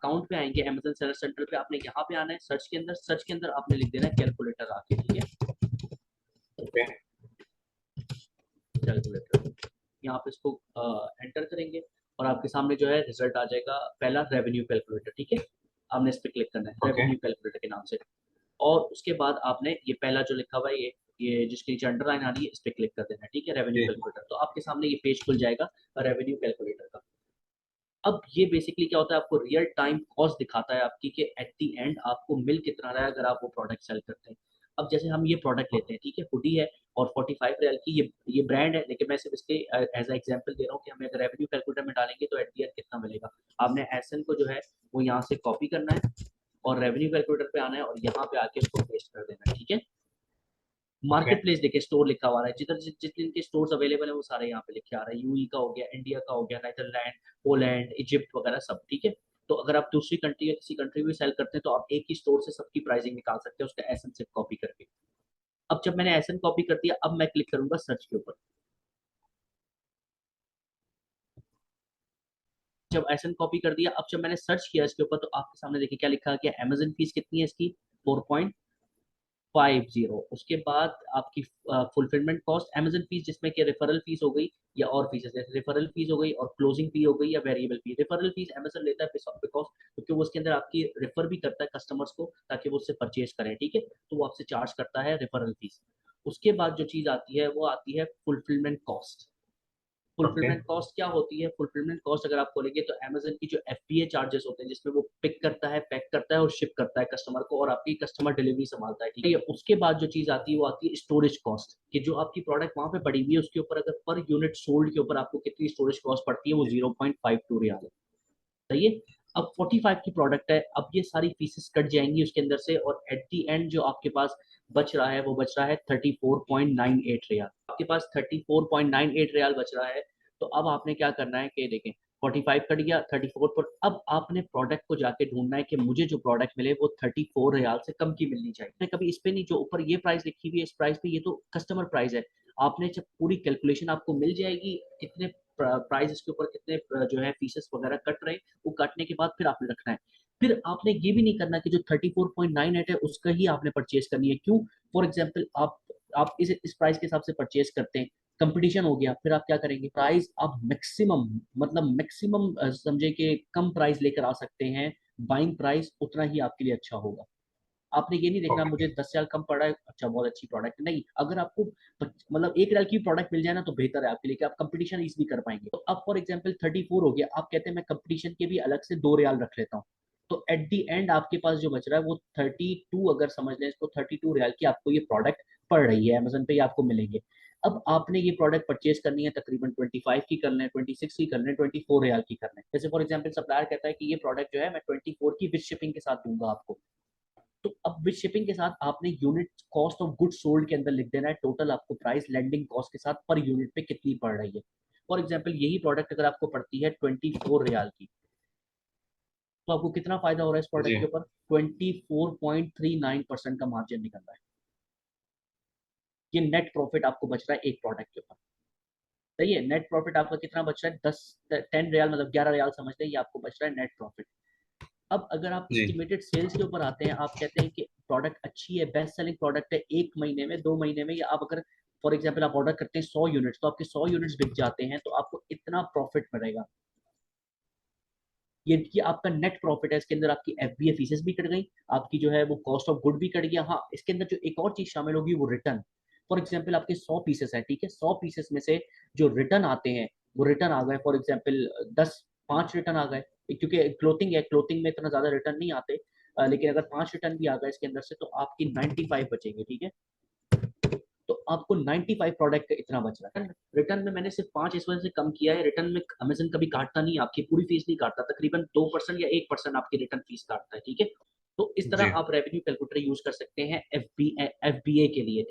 Account पे आएंगे Amazon seller centre पे, आपने यहाँ पे आना है सर्च के अंदर आपने लिख देना है कैलकुलेटर आके, ठीक है, ओके कैलकुलेटर। यहाँ पे इसको एंटर करेंगे और आपके सामने जो है रिजल्ट आ जाएगा, पहला रेवेन्यू कैलकुलेटर, ठीक है, आपने इस पे क्लिक करना है ओके रेवेन्यू कैलकुलेटर के नाम से। और उसके बाद आपने ये पहला जो लिखा हुआ है ये जिसके नीचे अंडरलाइन आ रही है इस पे क्लिक कर देना है, ठीक है, रेवेन्यू जी कैलकुलेटर। तो आपके सामने ये पेज खुल जाएगा रेवेन्यू कैलकुलेटर का। अब ये बेसिकली क्या होता है, आपको रियल टाइम कॉस्ट दिखाता है आपकी कि एट द एंड आपको मिल कितना रहा है अगर आप वो प्रोडक्ट सेल करते हैं। अब जैसे हम ये प्रोडक्ट लेते हैं, ठीक है, हुडी है और 45 रियल की, ये ब्रांड है, लेकिन मैं सिर्फ इसके एज एग्जांपल दे रहा हूँ कि हमें अगर रेवेन्यू कैलकुलेटर में डालेंगे तो एट द एंड कितना मिलेगा। आपने एसएन को जो है वो यहाँ से कॉपी करना है और रेवेन्यू कैलकुलेटर पे आना है और यहाँ पे आके उसको पेस्ट कर देना है, ठीक है। ओके मार्केट प्लेस देखिए स्टोर लिखा हुआ है, जिधर जितने इनके स्टोर्स अवेलेबल है वो सारे यहाँ पे लिखे आ रहे हैं, यूई का हो गया, इंडिया का हो गया, नीदरलैंड, पोलैंड, इजिप्ट वगैरह सब, ठीक है। तो अगर आप दूसरी कंट्री या किसी कंट्री में सेल करते हैं तो आप एक ही स्टोर से सबकी प्राइसिंग निकाल सकते हैं उसका एसएन से कॉपी करके। अब जब मैंने एसएन कॉपी कर दिया, अब मैं क्लिक करूंगा सर्च के ऊपर। जब एसएन कॉपी कर दिया, अब जब मैंने सर्च किया इसके ऊपर तो आपके सामने देखिए क्या लिखा है कि अमेजन फीस कितनी है इसकी, 4.50। उसके बाद आपकी फुलफिलमेंट कॉस्ट अमेजन फीस, जिसमें कि रेफरल फीस हो गई या और फीस, जैसे रेफरल फीस हो गई और क्लोजिंग फी हो गई या वेरिएबल फी। रेफरल फीस अमेजन लेता है बिकॉज क्योंकि वो उसके अंदर आपकी रेफर भी करता है कस्टमर्स को ताकि वो उससे परचेज करें, ठीक है, तो वो आपसे चार्ज करता है रेफरल फीस। उसके बाद जो चीज आती है वो आती है fulfilment cost. Okay fulfilment cost क्या होती है, फुलफिलमेंट कॉस्ट अगर आप खोलेंगे तो अमेजन की जो एफबीए चार्जेस होते हैं जिसमें वो पिक करता है, पैक करता है और शिप करता है कस्टमर को और आपकी कस्टमर डिलीवरी संभालता है, ठीक है। उसके बाद जो चीज आती है वो आती है स्टोरेज कॉस्ट, कि जो आपकी प्रोडक्ट वहां पे पड़ी हुई है उसके ऊपर अगर पर यूनिट सोल्ड के ऊपर आपको कितनी स्टोरेज कॉस्ट पड़ती है, वो 0.52 रियाल है, सही है। अब 45 की प्रोडक्ट है, अब ये सारी फीसेस कट जाएंगी उसके अंदर से और एट दी एंड जो आपके पास बच रहा है वो बच रहा है 34.98 रियाल। आपके पास 34.98 रियाल बच रहा है। तो अब आपने क्या करना है कि देखें 45 कट गया 34 पर, अब आपने प्रोडक्ट को जाके ढूंढना है कि मुझे जो प्रोडक्ट मिले वो 34 रियाल से कम की मिलनी चाहिए। कभी इस पे नहीं, जो ऊपर ये प्राइस लिखी हुई है इस प्राइस पे, ये तो कस्टमर प्राइस है। आपने जब पूरी कैलकुलेशन आपको मिल जाएगी कितने प्राइस इसके ऊपर कितने जो है फीसेस वगैरह कट रहे, वो काटने के बाद फिर आपने रखना है। फिर आपने ये भी नहीं करना कि जो 34.98 है उसका ही आपने परचेज करनी है। क्यों? फॉर एग्जाम्पल आप इस प्राइस के हिसाब से परचेज करते हैं, कंपटीशन हो गया, फिर आप क्या करेंगे, प्राइस आप मैक्सिमम मतलब मैक्सिमम समझे कि कम प्राइस लेकर आ सकते हैं, बाइंग प्राइस उतना ही आपके लिए अच्छा होगा। आपने ये नहीं देखना ओके मुझे 10 साल कम पड़ा है, अच्छा बहुत अच्छी प्रोडक्ट नहीं, अगर आपको मतलब 1 रियाल की प्रोडक्ट मिल जाए ना तो बेहतर है आपके लिए कि आप कंपटीशन इजीली कर पाएंगे। तो अब फॉर एग्जांपल 34 हो गया, आप कहते हैं मैं कंपटीशन के भी अलग से 2 रियाल रख लेता हूँ, तो एट दी एंड आपके पास जो बच रहा है वो 32, अगर समझ लें इसको 32 रियाल की आपको ये प्रोडक्ट पड़ रही है, अमेजन पे ही आपको मिलेंगे। अब आपने ये प्रोडक्ट परचेज करनी है तकरीबन 25 की कर लें, 26 की कर लें, 24 रियाल की कर लें। जैसे फॉर एग्जांपल सप्लायर कहता है कि ये प्रोडक्ट जो है मैं 24 की विद शिपिंग के साथ दूंगा आपको, तो अब विद शिपिंग के साथ आपने unit cost of good sold के अंदर लिख देना है टोटल आपको प्राइस लैंडिंग कॉस्ट के साथ पर यूनिट पे कितनी पड़ रही है। फॉर एग्जाम्पल यही प्रोडक्ट अगर आपको पड़ती है 24 रियाल की, तो आपको कितना फायदा हो रहा है इस जी प्रोडक्ट के ऊपर, 24.39% का मार्जिन निकल रहा है। ये नेट प्रॉफिट आपको बच रहा है एक प्रोडक्ट के ऊपर, सही है। नेट प्रॉफिट आपका कितना बच रहा है, 10 रियाल मतलब 11 रियाल समझ लें, ये आपको बच रहा है नेट प्रॉफिट। अब अगर आप जी एस्टिमेटेड सेल्स के ऊपर आते हैं, आप कहते हैं कि प्रोडक्ट अच्छी है, बेस्ट सेलिंग प्रोडक्ट है, 1 महीने में 2 महीने में, या आप अगर फॉर एग्जांपल आप ऑर्डर करते हैं 100 यूनिट्स, तो आपके 100 यूनिट्स बिक जाते हैं तो आपको इतना प्रॉफिट मिलेगा। ये आपका नेट प्रॉफिट है, इसके अंदर आपकी एफबीए फीसेस भी कट गई, आपकी जो है वो कॉस्ट ऑफ गुड भी कट गया। हाँ, इसके अंदर जो एक और चीज शामिल होगी वो रिटर्न। फॉर एग्जाम्पल आपके 100 पीसेस है, ठीक है, 100 पीसेस में से जो रिटर्न आते हैं वो रिटर्न आ गए, फॉर एग्जाम्पल 5 रिटर्न आ गए, क्योंकि क्लोथिंग है, क्लोथिंग में इतना ज्यादा रिटर्न नहीं आते, लेकिन अगर 5 रिटर्न भी आ गए इसके अंदर से तो आपकी 95 बचेंगे, ठीक है। तो आपको 95 प्रोडक्ट का इतना बच रहा है। रिटर्न में मैंने सिर्फ 5 इस वजह से कम किया है, रिटर्न में अमेजन कभी काटता नहीं, आपकी पूरी फीस नहीं काटता, तकरीबन 2% या 1% आपकी रिटर्न फीस काटता है, ठीक है। तो इस जी तरह आप रेवेन्यू कैलकुलेटर यूज कर सकते हैं एफबीए के लिए।